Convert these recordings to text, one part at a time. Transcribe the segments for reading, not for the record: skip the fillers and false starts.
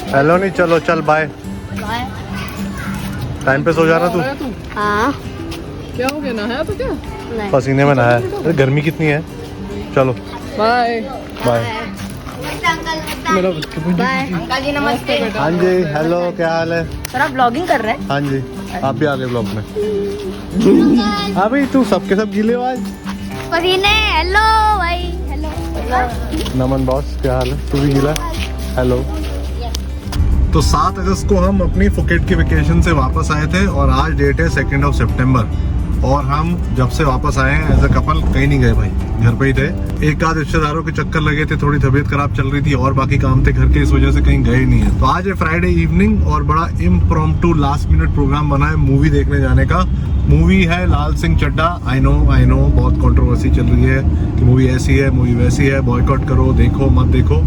Hello नहीं, चलो चल बाय। टाइम पे सो जाना तू। हाँ। क्या हो गया, नहाया तो क्या? नहीं। पसीने में नहाया। अरे गर्मी कितनी है। चलो बाय बाय। मेरा बाय अंकल जी, नमस्ते। हाँ जी, हेलो, क्या हाल है? सर आप ब्लॉगिंग कर रहे हैं? हाँ जी, आप भी आ गए ब्लॉग में। हाँ भाई, तू सबके सब गीले हो आज। पसीने। हेलो भाई, हेलो। नमन बॉस, क्या हाल है? तू भी गीला? हेलो। तो 7 अगस्त को हम अपनी फुकेट की वेकेशन से वापस आए थे और आज डेट है 2 सितंबर। और हम जब से वापस आए हैं एज अ कपल कहीं नहीं गए भाई, घर पे ही थे। एक आध रिश्तेदारों के चक्कर लगे थे, थोड़ी तबीयत खराब चल रही थी और बाकी काम थे घर के, इस वजह से कहीं गए नहीं है। तो आज है फ्राइडे इवनिंग और बड़ा इम्प्रॉम्प्टू लास्ट मिनट प्रोग्राम बना है मूवी देखने जाने का। मूवी है लाल सिंह चड्ढा। आई नो बहुत कंट्रोवर्सी चल रही है कि मूवी ऐसी है, मूवी वैसी है, बॉयकॉट करो, देखो मत देखो।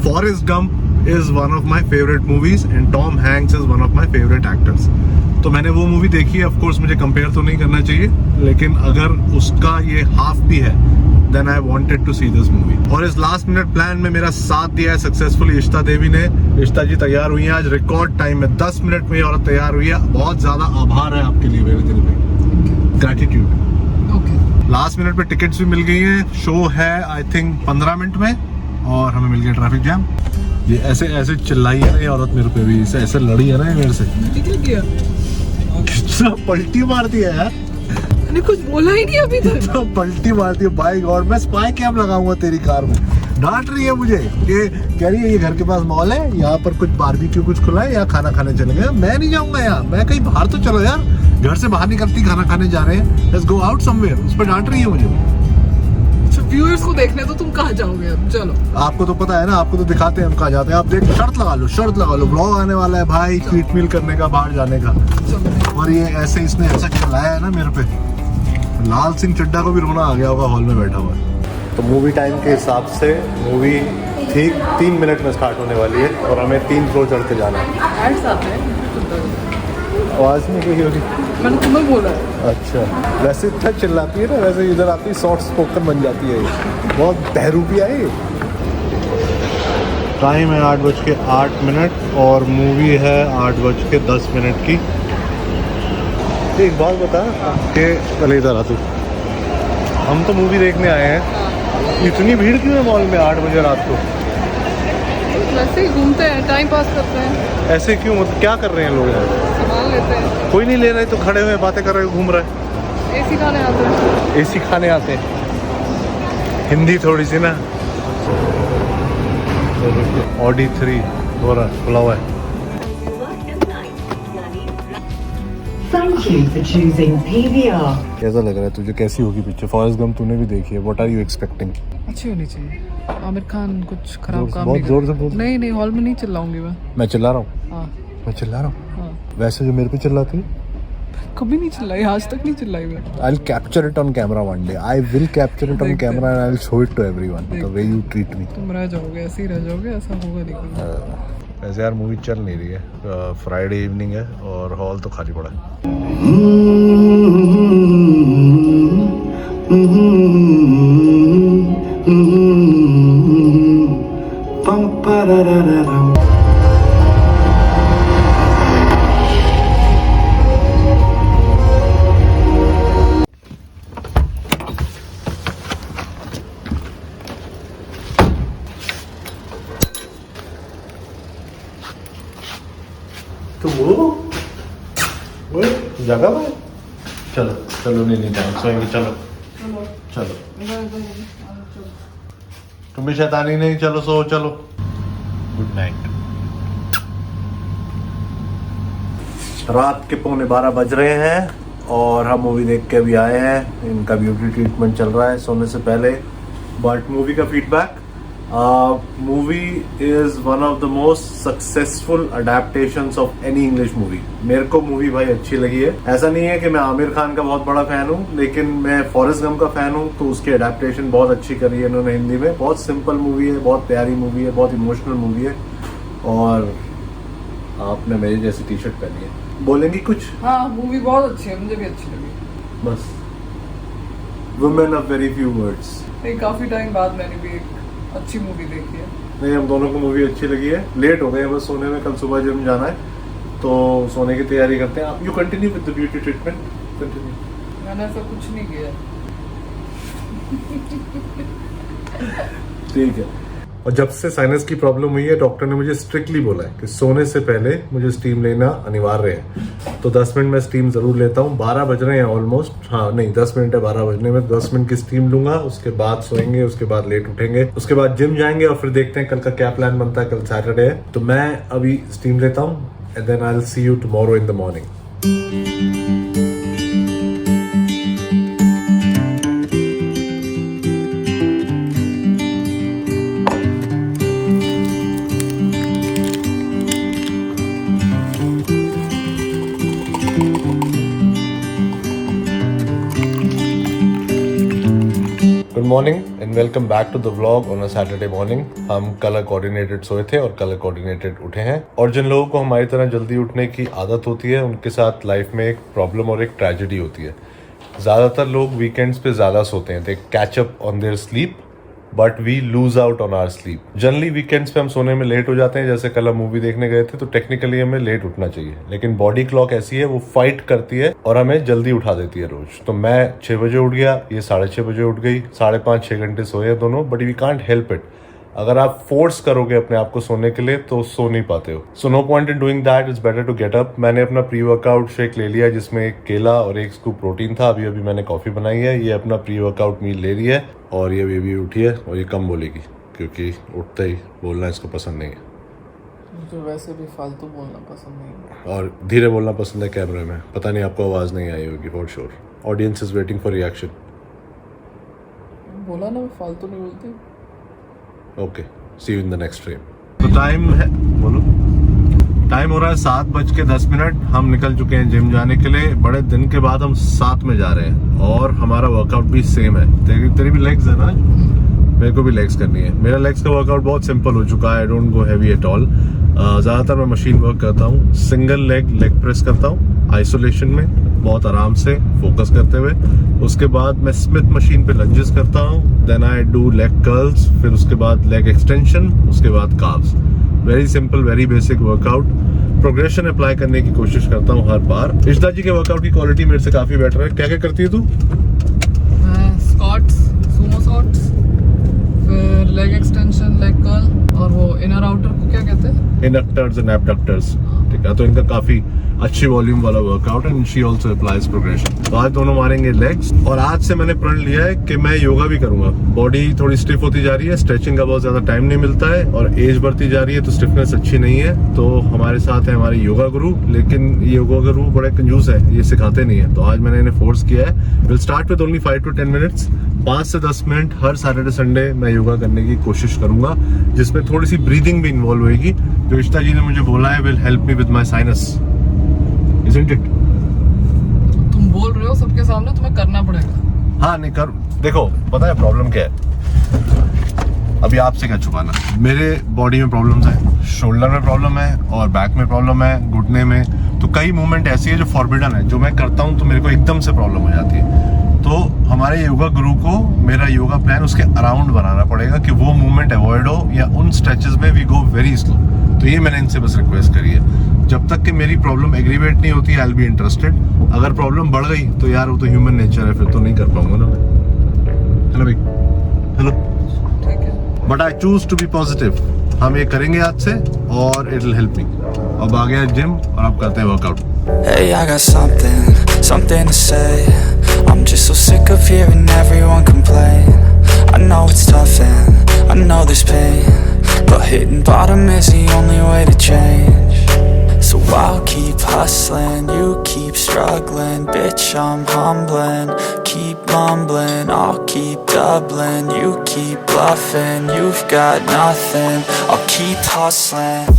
Forrest Gump is one of my favourite movies and Tom Hanks is one of my favourite actors. तो मैंने वो मूवी देखी है। ऑफ कोर्स मुझे कंपेयर तो नहीं करना चाहिए, लेकिन अगर उसका ये हाफ भी है then I wanted to see this movie. और इस लास्ट मिनट प्लान में मेरा साथ दिया है सक्सेसफुली इश्ता देवी ने। इश्ता जी तैयार हुई हैं आज रिकॉर्ड टाइम में, 10 मिनट में ये औरत तैयार हुई है। बहुत ज्यादा आभार है आपके लिए मेरे दिल में, ग्रैटिट्यूड। ओके। लास्ट मिनट पे टिकट्स भी मिल गई हैं। शो है आई थिंक 15 मिनट में और हमें मिल गया ट्रैफिक जैम। ये ऐसे ऐसे चिल्लाई है ना ये औरत मेरे पे भी, ऐसे लड़ी है ना ये मेरे से। क्या किया? कितना पलटी मार दिया यार, मैंने कुछ बोला ही नहीं अभी तक। कितना पलटी मार दिया बाई गॉड। मैं स्पाई कैम लगाऊंगा तेरी कार में। डांट रही है मुझे, ये कह रही है ये घर के पास मॉल है, यहाँ पर कुछ बारबेक्यू कुछ खुला है, यहाँ खाना खाने चले गए। मैं नहीं जाऊंगा यहाँ, मैं कहीं बाहर तो चलो यार, घर से बाहर निकलती खाना खाने जा रहे हैं, लेट्स गो आउट समवेयर। उस पर डांट रही है मुझे। व्यूअर्स को देखने तो तुम कहाँ जाओगे अब? चलो, आपको तो पता है ना, आपको तो दिखाते हैं हम कहाँ जाते हैं। आप देख, शर्त लगा लो, ब्लॉग आने वाला है भाई, चीट मील करने का, बाहर जाने का। और ये ऐसे इसने ऐसा खिलाया है ना मेरे पे, लाल सिंह चड्ढा को भी रोना आ गया होगा हॉल में बैठा हुआ। तो मूवी टाइम के हिसाब से मूवी ठीक 3 मिनट में स्टार्ट होने वाली है और हमें 3 फ्लोर चढ़ के जाना है। एड्स आते हैं। आवाज़ नहीं गई होगी। मैंने तुम्हें बोला। अच्छा, वैसे इतना चिल्लाती है ना, वैसे इधर आती सॉफ्ट स्पोकन बन जाती है ये, बहुत बहरूपी आई। टाइम है 8:08 और मूवी है 8:10 की। एक बात बता कि पहले इधर आ तू, हम तो मूवी देखने आए हैं, इतनी भीड़ क्यों है मॉल में 8 बजे रात को? वैसे ही घूमते हैं, टाइम पास करते हैं। ऐसे क्यों, मतलब क्या कर रहे हैं लोग यार? सामान लेते हैं। कोई नहीं ले रहे तो खड़े हुए बातें कर रहे हो, घूम रहे हैं। एसी खाने आते हैं। एसी खाने आते हैं, हिंदी थोड़ी सी ना। ऑडी 3 हो रहा खुला हुआ है। Thank you for choosing PVR. कैसा लग रहा है तुझे, कैसी होगी पिक्चर? फॉरेस्ट गंप तूने भी देखी है, व्हाट आर यू एक्सपेक्टिंग? अच्छी होनी चाहिए। आमिर खान कुछ खराब काम बहुत नहीं जोर से कर- बोल। नहीं, हॉल में नहीं चिल्लाऊंगी मैं चिल्ला रहा हूँ, हाँ मैं चिल्ला रहा हूँ। हाँ, वैसे जो मेरे पे चिल्लाती है, कभी नहीं चिल्लाई, आज तक नहीं चिल्लाई मैं। I will capture it on camera one day. I will capture it on देखते camera and I will show it to everyone the way you treat me. तुम रह जाओगे, ऐसे ही रह जाओगे, ऐसा होगा नहीं कभी। वैसे यार मूवी चल नहीं रही है, फ्राइडे इवनिंग है और हॉल तो खाली पड़ा है। तो वो जगह भाई, चलो चलो, नहीं सोएंगे, चलो चलो, तुम भी शैतानी नहीं, चलो सो, चलो, गुड नाइट। रात के 11:15 बज रहे हैं और हम मूवी देख के अभी आए हैं। इनका ब्यूटी ट्रीटमेंट चल रहा है सोने से पहले। बट मूवी का feedback, movie is one of the most successful adaptations of any English movie. मेरे को मूवी भाई अच्छी लगी है। ऐसा नहीं है कि मैं आमिर खान का बहुत बड़ा फैन हूँ, लेकिन मैं फॉरेस्ट गंप का फैन हूँ, तो उसकी अडेप्टेशन बहुत अच्छी करी है इन्होंने हिंदी में। बहुत सिंपल मूवी है, बहुत प्यारी मूवी है, बहुत इमोशनल मूवी है। और आपने मेरी जैसी टी शर्ट पहनी है, बोलेंगी कुछ? हाँ, मूवी बहुत अच्छी है, मुझे भी अच्छी लगी। बस women of very few words. नहीं, काफी टाइम बाद मैंने भी एक अच्छी मूवी देखी है। नहीं, हम दोनों को मूवी अच्छी लगी है। लेट हो गए हैं बस सोने में, कल सुबह जिम जाना है तो सोने की तैयारी करते हैं। आप you continue with the beauty treatment, continue. मैंने ऐसा कुछ नहीं किया। ठीक है। और जब से साइनस की प्रॉब्लम हुई है डॉक्टर ने मुझे स्ट्रिक्टली बोला है कि सोने से पहले मुझे स्टीम लेना अनिवार्य है। तो 10 मिनट में स्टीम जरूर लेता हूँ। 12 बज रहे हैं ऑलमोस्ट, हाँ नहीं 10 मिनट है 12 बजने में। 10 मिनट की स्टीम लूंगा, उसके बाद सोएंगे, उसके बाद लेट उठेंगे, उसके बाद जिम जाएंगे और फिर देखते हैं कल का क्या प्लान बनता है। कल सैटरडे है तो मैं अभी स्टीम लेता हूँ and then I will see you tomorrow in the morning. Good morning and welcome back to the vlog on a Saturday morning. हम कलर कोऑर्डिनेटेड सोए थे और कलर कोऑर्डिनेटेड उठे हैं। और जिन लोगों को हमारी तरह जल्दी उठने की आदत होती है उनके साथ लाइफ में एक प्रॉब्लम और एक ट्रेजेडी होती है। ज़्यादातर लोग वीकेंड्स पे ज़्यादा सोते हैं, they catch up on their sleep but we lose out on our sleep. Generally weekends पे हम सोने में लेट हो जाते हैं। जैसे कल हम मूवी देखने गए थे तो टेक्निकली हमें लेट उठना चाहिए, लेकिन बॉडी क्लॉक ऐसी है वो फाइट करती है और हमें जल्दी उठा देती है रोज। तो मैं 6 बजे उठ गया, ये 6:30 बजे उठ गई, 5.5-6 घंटे सोए दोनों, but we can't help it. अगर आप फोर्स करोगे अपने आप को सोने के लिए तो सो नहीं पाते हो। So no point in doing that, it's better to get up. मैंने अपना प्री वर्कआउट शेक ले लिया जिसमें एक केला और 1 स्कूप प्रोटीन था। अभी मैंने कॉफी बनाई है। ये अपना प्री वर्कआउट मील ले रही है और ये बेबी उठी है और ये कम बोलेगी क्योंकि उठते ही बोलना इसको पसंद नहीं है। मुझे वैसे भी फालतू बोलना पसंद नहीं है और धीरे बोलना पसंद है कैमरे में। पता नहीं आपको आवाज़ नहीं आई होगी for sure. Audience is waiting for reaction. बोला ना, मैं फालतू नहीं बोलती। Okay, see you in the next frame. तो टाइम है, बोलो। टाइम हो रहा है 7:10। हम निकल चुके हैं जिम जाने के लिए। बड़े दिन के बाद हम साथ में जा रहे हैं और हमारा वर्कआउट भी सेम है। तेरी भी लेग्स है ना? मेरे को भी लेग्स करनी है। मेरा लेग्स का वर्कआउट बहुत सिंपल हो चुका है। I don't go heavy at all. ज़्यादातर मैं मशीन वर्क करता हूँ। सिंगल लेग प्रेस करता हूँ आइसोलेशन में, बहुत आराम से फोकस करते हुए। उसके बाद मैं स्मिथ मशीन पे लंजेस करता हूँ। Then I do leg curls, फिर उसके बाद लेग एक्सटेंशन, उसके बाद calves. Very simple, very basic workout. Progression apply करने की कोशिश करता हूँ हर बार। इश्ता जी के वर्कआउट की क्वालिटी मेरे से काफी बेटर है। क्या क्या करती है तू? स्क्वाट्स, सुमो शॉट्स, फिर लेग एक्सटेंशन, लेग कर्ल और वो इनर आउटर को क्या कहते हैं? Inductors and abductors. ठीक है, तो इनका काफी अच्छी वॉल्यूम वाला वर्कआउट है and she also applies progression. तो आज दोनों मारेंगे लेग्स और आज से मैंने प्रण लिया है कि मैं योगा भी करूंगा। बॉडी थोड़ी स्टिफ होती जा रही है, स्ट्रेचिंग का बहुत ज्यादा टाइम नहीं मिलता है और एज बढ़ती जा रही है तो स्टिफनेस अच्छी नहीं है। तो हमारे साथ है हमारे योगा गुरु, लेकिन ये योगा गुरु बड़े कंजूस है, ये सिखाते नहीं है। तो आज मैंने इन्हें फोर्स किया है। Will start with only 5 to 10 minutes. 5 से 10 मिनट हर सैटरडे संडे मैं योगा करने की कोशिश करूंगा, जिसमें थोड़ी सी ब्रीदिंग भी इन्वॉल्व होगी। जो इश्ता जी ने मुझे बोला है will help me with my sinus, isn't it? तुम बोल रहे हो सबके सामने, तुम्हें करना पड़ेगा। हाँ नहीं कर, देखो पता है प्रॉब्लम क्या है। अभी आपसे क्या छुपाना। मेरे बॉडी में प्रॉब्लम्स है, शोल्डर में प्रॉब्लम है और बैक में प्रॉब्लम है, घुटने में। तो कई मूवमेंट ऐसी है जो फॉरबिडन है, जो मैं करता हूँ तो मेरे को एकदम से प्रॉब्लम हो जाती है। तो हमारे योगा गुरु को मेरा योगा प्लान उसके अराउंड बनाना पड़ेगा कि वो मूवमेंट अवॉइड हो या उन स्ट्रेचेस में वी गो वेरी स्लो। तो ये मैंने इनसे बस रिक्वेस्ट करी है। जब तक कि मेरी प्रॉब्लम एग्रीवेट नहीं होती आई विल बी इंटरेस्टेड। अगर प्रॉब्लम बढ़ गई तो यार वो तो ह्यूमन नेचर है, फिर तो नहीं कर पाऊंगा ना मैं। हेलो भाई, हेलो। ठीक है, but I choose to be positive. हम ये करेंगे आज से और इट विल हेल्प मी। अब आ गया जिम और अब करते हैं workout. Hey, I got something to say. I'm just so sick of hearing everyone complain. I know it's tough and I know there's pain, but hitting bottom is the only way to change. So I'll keep hustling, you keep struggling. Bitch, I'm humbling, keep mumbling. I'll keep doubling, you keep bluffing. You've got nothing, I'll keep hustling.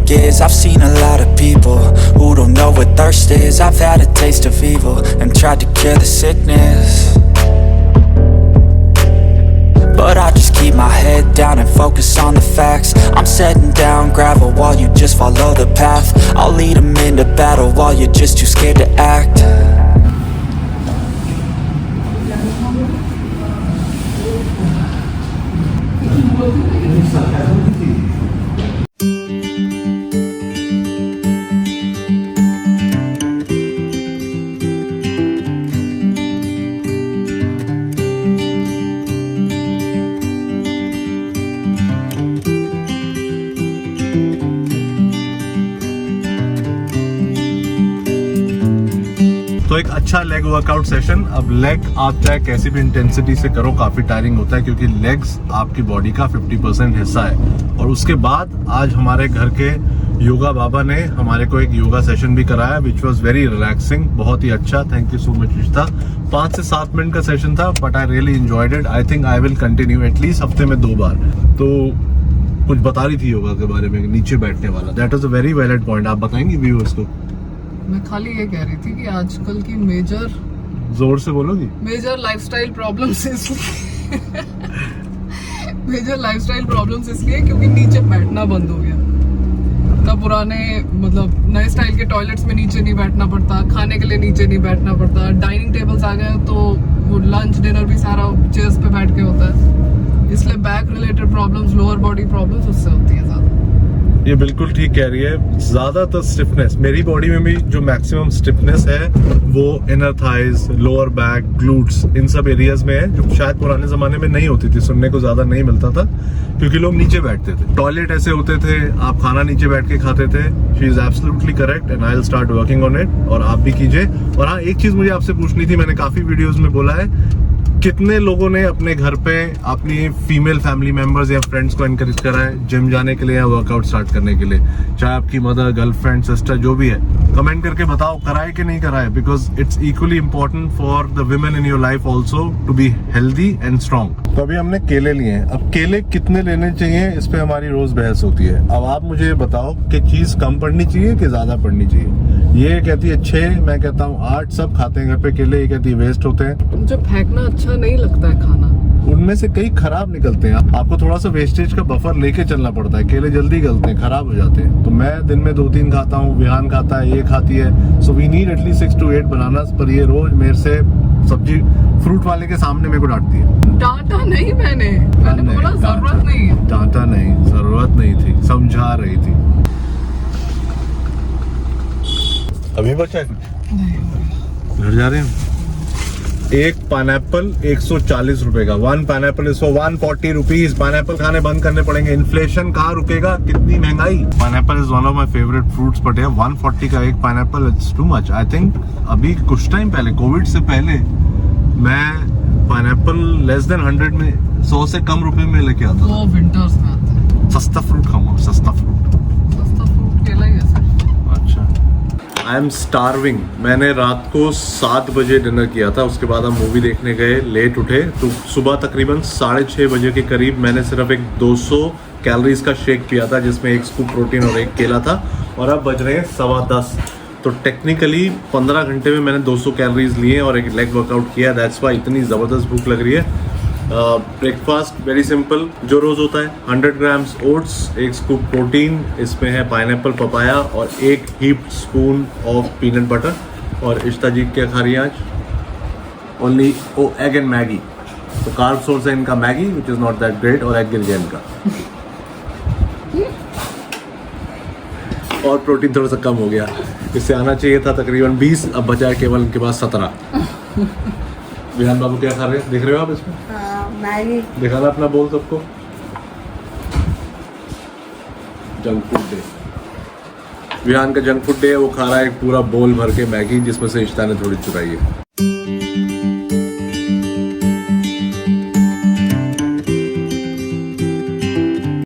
work is. I've seen a lot of people who don't know what thirst is. I've had a taste of evil and tried to cure the sickness, but I just keep my head down and focus on the facts. I'm setting down gravel while you just follow the path. I'll lead them into battle while you're just too scared to act. तो एक अच्छा leg workout session. अब leg आप चाहे कैसी भी intensity से करो, काफी टायरिंग होता है क्योंकि लेग्स आपकी बॉडी का 50% हिस्सा है। और उसके बाद आज हमारे घर के योगा बाबा ने हमारे को एक योगा सेशन भी कराया विच वॉज वेरी रिलैक्सिंग, बहुत ही अच्छा। थैंक यू सो मच रिश्ता। 5 से 7 मिनट का सेशन था but I really enjoyed it. I think I will continue at least हफ्ते में 2 बार। तो कुछ बता रही थी योगा के बारे में, नीचे बैठने वाला, that was a very valid point. आप बताएंगे व्यूअर्स को? मैं खाली ये कह रही थी कि आजकल की मेजर, जोर से बोलोगी, मेजर लाइफस्टाइल प्रॉब्लम्स इसलिए मेजर लाइफस्टाइल प्रॉब्लम्स इसलिए क्योंकि नीचे बैठना बंद हो गया। तब पुराने मतलब नए स्टाइल के टॉयलेट्स में नीचे नहीं बैठना पड़ता, खाने के लिए नीचे नहीं बैठना पड़ता, डाइनिंग टेबल्स आ गए तो वो लंच डिनर भी सारा चेयर्स पे बैठ के होता है, इसलिए back related problems, lower body problems उससे होती है ज्यादा। ये बिल्कुल ठीक कह रही है। ज्यादातर स्टिफनेस मेरी बॉडी में भी जो मैक्सिमम स्टिफनेस है वो inner thighs, lower back, glutes, इन सब एरियाज में है, जो शायद पुराने जमाने में नहीं होती थी, सुनने को ज्यादा नहीं मिलता था क्योंकि लोग नीचे बैठते थे, टॉयलेट ऐसे होते थे, आप खाना नीचे बैठ के खाते थे। She is absolutely correct and I will start working on it. और आप भी कीजिए। और हाँ, एक चीज मुझे आपसे पूछनी थी, मैंने काफी वीडियोज में बोला है, कितने लोगों ने अपने घर पे अपनी फीमेल फैमिली मेंबर्स या फ्रेंड्स को एनकरेज करा है जिम जाने के लिए या वर्कआउट स्टार्ट करने के लिए? चाहे आपकी मदर, गर्लफ्रेंड, सिस्टर, जो भी है, कमेंट करके बताओ कराए कि नहीं कराए, because it's equally important for the women in your life also to be healthy and strong. तो अभी हमने केले लिए हैं। अब केले कितने लेने चाहिए इस पे हमारी रोज बहस होती है। अब आप मुझे बताओ कि चीज कम पड़नी चाहिए कि ज्यादा पड़नी चाहिए? ये कहती है 6, मैं कहता हूँ 8। सब खाते हैं घर पे केले, ये कहती है वेस्ट होते हैं। मुझे फेंकना अच्छा नहीं लगता है खाना, उनमें से कई खराब निकलते हैं। आपको थोड़ा सा वेस्टेज का बफर लेके चलना पड़ता है, केले जल्दी गलते हैं, खराब हो जाते हैं। तो मैं दिन में 2-3 खाता हूँ, विहान खाता है, ये खाती है। So we need at least 6 to 8 bananas. पर ये रोज मेरे से सब्जी फ्रूट वाले के सामने मेरे को डांटती है। डांटा नहीं, मैंने बोला जरूरत नहीं है। डांटा नहीं, जरूरत नहीं थी, समझा रही थी। अभी बचा है कुछ? घर जा रहे हैं। एक पाइनएप्पल 140 रुपए का, 1 pineapple is for 140 rupees. Pineapple खाने बंद करने पड़ेंगे, इन्फ्लेशन कहाँ रुकेगा, कितनी महंगाई। Pineapple is one of my favourite fruits, but 140 का एक pineapple it's too much. I think अभी कुछ टाइम पहले, कोविड से पहले, मैं पाइनएप्पल लेस देन 100 में, 100 से कम रुपए में लेके आता था। वो विंटर्स में आता है। सस्ता फ्रूट खाऊंगा, सस्ता फ्रूट। सस्ता फ्रूट केला ही है सर। अच्छा, आई एम स्टार्विंग। मैंने रात को 7 बजे डिनर किया था, उसके बाद हम मूवी देखने गए, लेट उठे, तो सुबह तकरीबन 6:30 बजे के करीब मैंने सिर्फ एक 200 कैलोरीज का शेक पिया था जिसमें 1 स्कूप प्रोटीन और 1 केला था। और अब बज रहे हैं 10:15, तो टेक्निकली 15 घंटे में मैंने 200 कैलोरीज लिए और एक लेग वर्कआउट किया। दैट्स वाई इतनी ज़बरदस्त भूख लग रही है। ब्रेकफास्ट वेरी सिंपल जो रोज़ होता है, 100 ग्राम्स ओट्स, 1 स्कूप प्रोटीन, इसमें है पाइनएप्पल, पपाया और 1 heaped spoon of peanut butter. और इश्ता जी क्या खा रही है आज? Only egg and Maggi. तो कार्ब सोर्स है इनका Maggi which is not that great, और एग गिर गया इनका। और प्रोटीन थोड़ा सा कम हो गया, इससे आना चाहिए था तकरीबन 20, अब बचा है केवल इनके पास 17। विहान बाबू क्या खा रहे हैं, देख रहे हो आप इसमें? मैगी। दिखाना अपना बोल सबको। जंक फूड डे, विहान का जंक फूड डे है। वो खा रहा है एक पूरा बोल भर के मैगी जिसमें से इश्ता ने थोड़ी चुराई है।